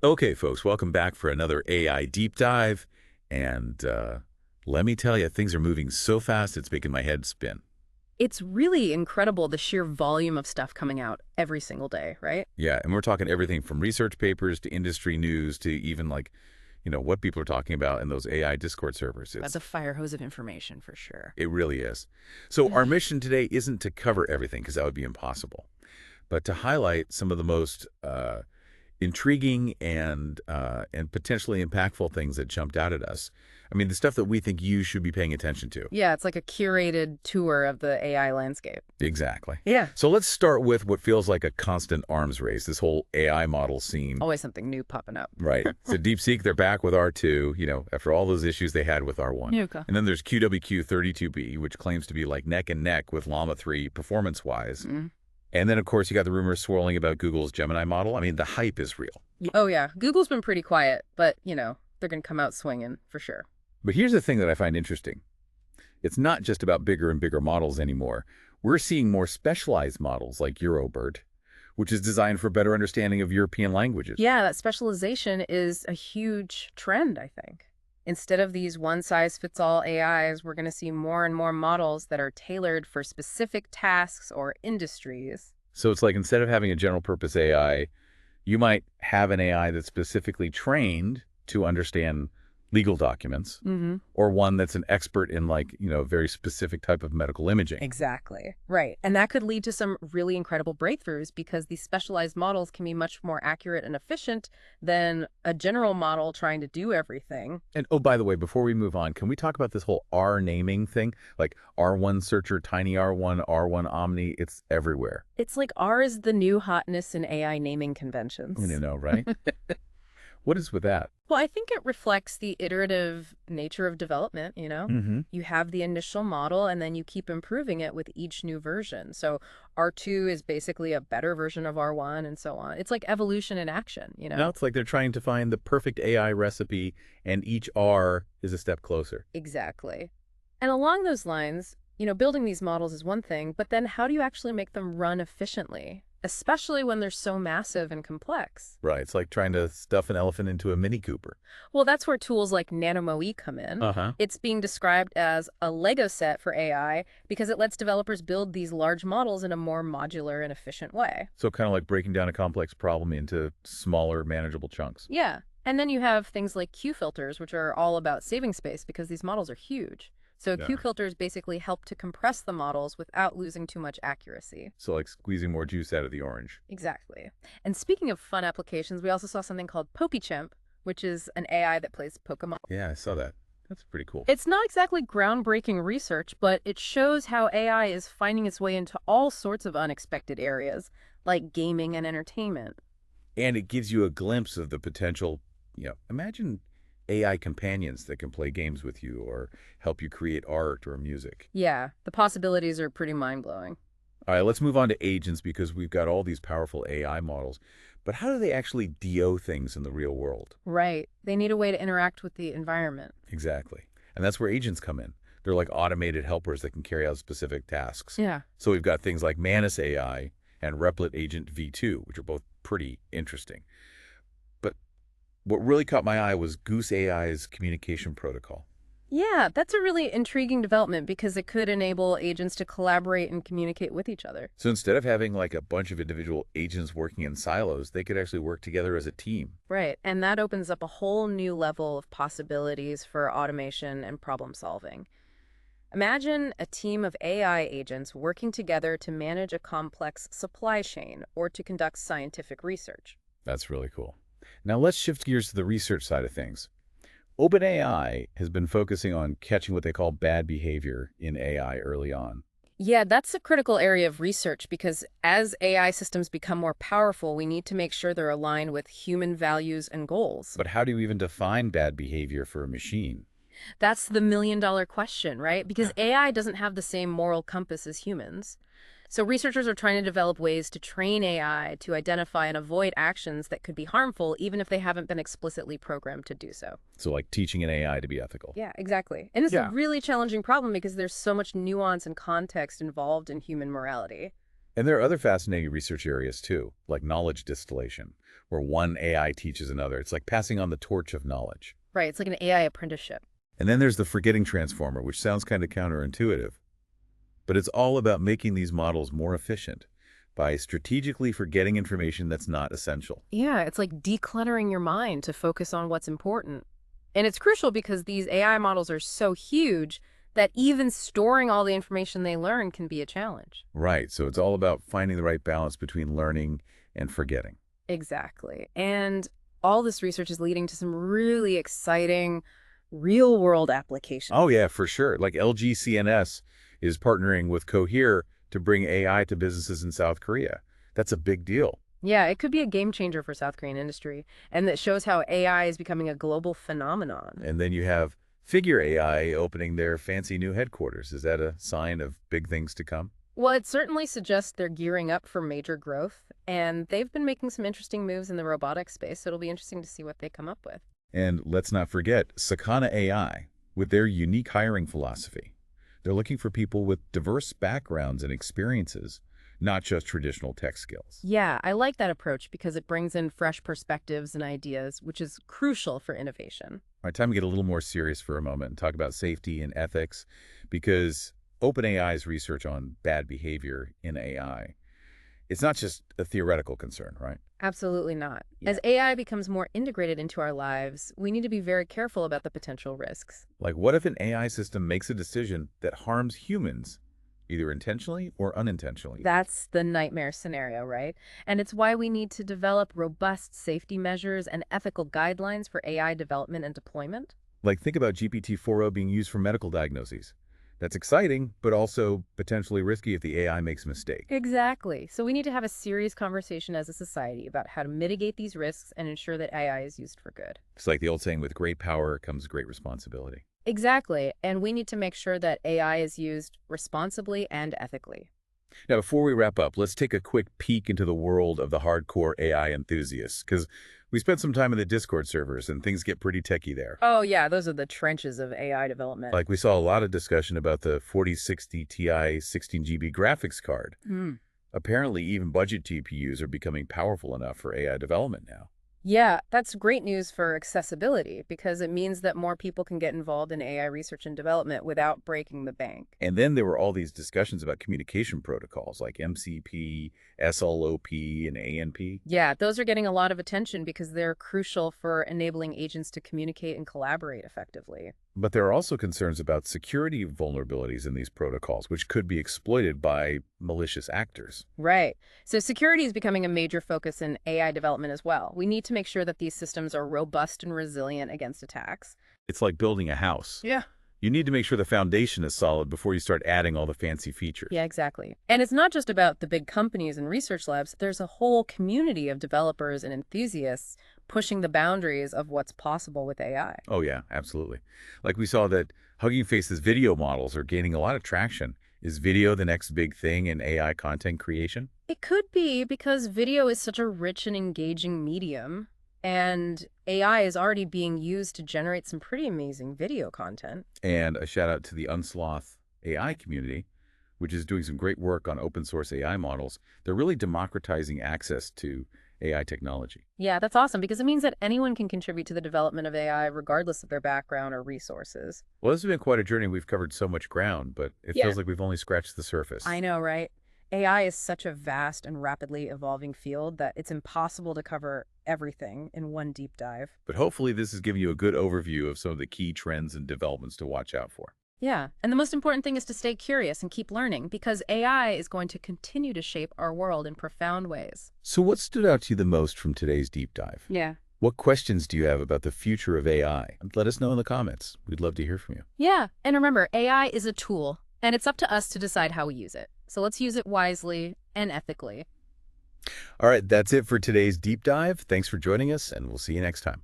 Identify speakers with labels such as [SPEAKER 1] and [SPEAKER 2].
[SPEAKER 1] Okay, folks, welcome back for another AI deep dive. And let me tell you, things are moving so fast, it's making my head spin.
[SPEAKER 2] It's really incredible the sheer volume of stuff coming out every single day, right?
[SPEAKER 1] Yeah, and we're talking everything from research papers to industry news to even what people are talking about in those AI Discord servers.
[SPEAKER 2] That's a fire hose of information for sure.
[SPEAKER 1] It really is. So our mission today isn't to cover everything because that would be impossible, but to highlight some of the most intriguing and potentially impactful things that jumped out at us. I mean, the stuff that we think you should be paying attention to.
[SPEAKER 2] Yeah, it's like a curated tour of the AI landscape.
[SPEAKER 1] Exactly.
[SPEAKER 2] Yeah.
[SPEAKER 1] So let's start with what feels like a constant arms race, this whole AI model scene.
[SPEAKER 2] Always something new popping up.
[SPEAKER 1] Right. So DeepSeek, they're back with R2, after all those issues they had with R1.
[SPEAKER 2] Yuka.
[SPEAKER 1] And then there's QWQ-32b, which claims to be like neck and neck with Llama 3 performance-wise.
[SPEAKER 2] Mm.
[SPEAKER 1] And then, of course, you got the rumors swirling about Google's Gemini model. I mean, the hype is real.
[SPEAKER 2] Oh, yeah. Google's been pretty quiet, but, they're going to come out swinging for sure.
[SPEAKER 1] But here's the thing that I find interesting. It's not just about bigger and bigger models anymore. We're seeing more specialized models like Eurobird, which is designed for better understanding of European languages.
[SPEAKER 2] Yeah, that specialization is a huge trend, I think. Instead of these one-size-fits-all AIs, we're going to see more and more models that are tailored for specific tasks or industries.
[SPEAKER 1] So it's like instead of having a general purpose AI, you might have an AI that's specifically trained to understand legal documents, or one that's an expert in a very specific type of medical imaging.
[SPEAKER 2] Exactly. Right. And that could lead to some really incredible breakthroughs because these specialized models can be much more accurate and efficient than a general model trying to do everything.
[SPEAKER 1] And oh, by the way, before we move on, can we talk about this whole R naming thing? Like R1 Searcher, Tiny R1, R1 Omni, it's everywhere.
[SPEAKER 2] It's like R is the new hotness in AI naming conventions.
[SPEAKER 1] You know, right? What is with that?
[SPEAKER 2] Well, I think it reflects the iterative nature of development,
[SPEAKER 1] Mm-hmm.
[SPEAKER 2] You have the initial model and then you keep improving it with each new version. So R2 is basically a better version of R1 and so on. It's like evolution in action,
[SPEAKER 1] Now it's like they're trying to find the perfect AI recipe, and each R is a step closer.
[SPEAKER 2] Exactly. And along those lines, building these models is one thing, but then how do you actually make them run efficiently? Especially when they're so massive and complex.
[SPEAKER 1] Right. It's like trying to stuff an elephant into a Mini Cooper.
[SPEAKER 2] Well, that's where tools like NanoMoE come in.
[SPEAKER 1] Uh-huh.
[SPEAKER 2] It's being described as a Lego set for AI because it lets developers build these large models in a more modular and efficient way.
[SPEAKER 1] So kind of like breaking down a complex problem into smaller, manageable chunks.
[SPEAKER 2] Yeah. And then you have things like Q filters, which are all about saving space because these models are huge. So
[SPEAKER 1] Yeah.
[SPEAKER 2] Q filters basically help to compress the models without losing too much accuracy.
[SPEAKER 1] So like squeezing more juice out of the orange.
[SPEAKER 2] Exactly. And speaking of fun applications, we also saw something called PokeChamp, which is an AI that plays Pokemon.
[SPEAKER 1] Yeah, I saw that. That's pretty cool.
[SPEAKER 2] It's not exactly groundbreaking research, but it shows how AI is finding its way into all sorts of unexpected areas, like gaming and entertainment.
[SPEAKER 1] And it gives you a glimpse of the potential, imagine AI companions that can play games with you or help you create art or music.
[SPEAKER 2] Yeah, the possibilities are pretty mind-blowing.
[SPEAKER 1] All right, let's move on to agents because we've got all these powerful AI models. But how do they actually DO things in the real world?
[SPEAKER 2] Right. They need a way to interact with the environment.
[SPEAKER 1] Exactly. And that's where agents come in. They're like automated helpers that can carry out specific tasks.
[SPEAKER 2] Yeah.
[SPEAKER 1] So we've got things like Manus AI and Replit Agent V2, which are both pretty interesting. But what really caught my eye was Goose AI's communication protocol.
[SPEAKER 2] Yeah, that's a really intriguing development because it could enable agents to collaborate and communicate with each other.
[SPEAKER 1] So instead of having like a bunch of individual agents working in silos, they could actually work together as a team.
[SPEAKER 2] Right. And that opens up a whole new level of possibilities for automation and problem solving. Imagine a team of AI agents working together to manage a complex supply chain or to conduct scientific research.
[SPEAKER 1] That's really cool. Now let's shift gears to the research side of things. OpenAI has been focusing on catching what they call bad behavior in AI early on.
[SPEAKER 2] Yeah, that's a critical area of research because as AI systems become more powerful, we need to make sure they're aligned with human values and goals.
[SPEAKER 1] But how do you even define bad behavior for a machine?
[SPEAKER 2] That's the million-dollar question, right? Because AI doesn't have the same moral compass as humans. So researchers are trying to develop ways to train AI to identify and avoid actions that could be harmful, even if they haven't been explicitly programmed to do so.
[SPEAKER 1] So like teaching an AI to be ethical.
[SPEAKER 2] Yeah, exactly. And it's
[SPEAKER 1] Yeah.
[SPEAKER 2] a really challenging problem because there's so much nuance and context involved in human morality.
[SPEAKER 1] And there are other fascinating research areas too, like knowledge distillation, where one AI teaches another. It's like passing on the torch of knowledge.
[SPEAKER 2] Right, it's like an AI apprenticeship.
[SPEAKER 1] And then there's the forgetting transformer, which sounds kind of counterintuitive. But it's all about making these models more efficient by strategically forgetting information that's not essential.
[SPEAKER 2] Yeah, it's like decluttering your mind to focus on what's important. And it's crucial because these AI models are so huge that even storing all the information they learn can be a challenge.
[SPEAKER 1] Right, so it's all about finding the right balance between learning and forgetting.
[SPEAKER 2] Exactly. And all this research is leading to some really exciting real-world applications.
[SPEAKER 1] Oh yeah, for sure. Like LG CNS is partnering with Cohere to bring AI to businesses in South Korea. That's a big deal.
[SPEAKER 2] Yeah, it could be a game changer for South Korean industry, and that shows how AI is becoming a global phenomenon.
[SPEAKER 1] And then you have Figure AI opening their fancy new headquarters. Is that a sign of big things to come?
[SPEAKER 2] Well, it certainly suggests they're gearing up for major growth, and they've been making some interesting moves in the robotics space, so it'll be interesting to see what they come up with.
[SPEAKER 1] And let's not forget Sakana AI with their unique hiring philosophy. They're looking for people with diverse backgrounds and experiences, not just traditional tech skills.
[SPEAKER 2] Yeah, I like that approach because it brings in fresh perspectives and ideas, which is crucial for innovation.
[SPEAKER 1] All right, time to get a little more serious for a moment and talk about safety and ethics, because OpenAI's research on bad behavior in AI, it's not just a theoretical concern, right?
[SPEAKER 2] Absolutely not.
[SPEAKER 1] Yeah.
[SPEAKER 2] As AI becomes more integrated into our lives, we need to be very careful about the potential risks.
[SPEAKER 1] Like, what if an AI system makes a decision that harms humans, either intentionally or unintentionally?
[SPEAKER 2] That's the nightmare scenario, right? And it's why we need to develop robust safety measures and ethical guidelines for AI development and deployment.
[SPEAKER 1] Like, think about GPT-4o being used for medical diagnoses. That's exciting, but also potentially risky if the AI makes a mistake.
[SPEAKER 2] Exactly. So we need to have a serious conversation as a society about how to mitigate these risks and ensure that AI is used for good.
[SPEAKER 1] It's like the old saying, with great power comes great responsibility.
[SPEAKER 2] Exactly. And we need to make sure that AI is used responsibly and ethically.
[SPEAKER 1] Now, before we wrap up, let's take a quick peek into the world of the hardcore AI enthusiasts, because we spent some time in the Discord servers and things get pretty techy there.
[SPEAKER 2] Oh, yeah, those are the trenches of AI development.
[SPEAKER 1] Like, we saw a lot of discussion about the 4060 Ti 16GB graphics card. Apparently, even budget GPUs are becoming powerful enough for AI development now.
[SPEAKER 2] Yeah, that's great news for accessibility because it means that more people can get involved in AI research and development without breaking the bank.
[SPEAKER 1] And then there were all these discussions about communication protocols like MCP, SLOP, and ANP.
[SPEAKER 2] Yeah, those are getting a lot of attention because they're crucial for enabling agents to communicate and collaborate effectively.
[SPEAKER 1] But there are also concerns about security vulnerabilities in these protocols, which could be exploited by malicious actors.
[SPEAKER 2] Right. So security is becoming a major focus in AI development as well. We need to make sure that these systems are robust and resilient against attacks.
[SPEAKER 1] It's like building a house.
[SPEAKER 2] Yeah.
[SPEAKER 1] You need to make sure the foundation is solid before you start adding all the fancy features.
[SPEAKER 2] Yeah, exactly. And it's not just about the big companies and research labs. There's a whole community of developers and enthusiasts pushing the boundaries of what's possible with AI.
[SPEAKER 1] Oh, yeah, absolutely. Like we saw that Hugging Face's video models are gaining a lot of traction. Is video the next big thing in AI content creation?
[SPEAKER 2] It could be because video is such a rich and engaging medium, and AI is already being used to generate some pretty amazing video content.
[SPEAKER 1] And a shout out to the Unsloth AI community, which is doing some great work on open source AI models. They're really democratizing access to AI technology.
[SPEAKER 2] Yeah, that's awesome because it means that anyone can contribute to the development of AI regardless of their background or resources.
[SPEAKER 1] Well, this has been quite a journey. We've covered so much ground, but it
[SPEAKER 2] Yeah.
[SPEAKER 1] feels like we've only scratched the surface.
[SPEAKER 2] I know, right? AI is such a vast and rapidly evolving field that it's impossible to cover everything in one deep dive.
[SPEAKER 1] But hopefully this has given you a good overview of some of the key trends and developments to watch out for.
[SPEAKER 2] Yeah, and the most important thing is to stay curious and keep learning because AI is going to continue to shape our world in profound ways.
[SPEAKER 1] So what stood out to you the most from today's deep dive?
[SPEAKER 2] Yeah.
[SPEAKER 1] What questions do you have about the future of AI? Let us know in the comments. We'd love to hear from you.
[SPEAKER 2] Yeah, and remember, AI is a tool, and it's up to us to decide how we use it. So let's use it wisely and ethically.
[SPEAKER 1] All right, that's it for today's deep dive. Thanks for joining us, and we'll see you next time.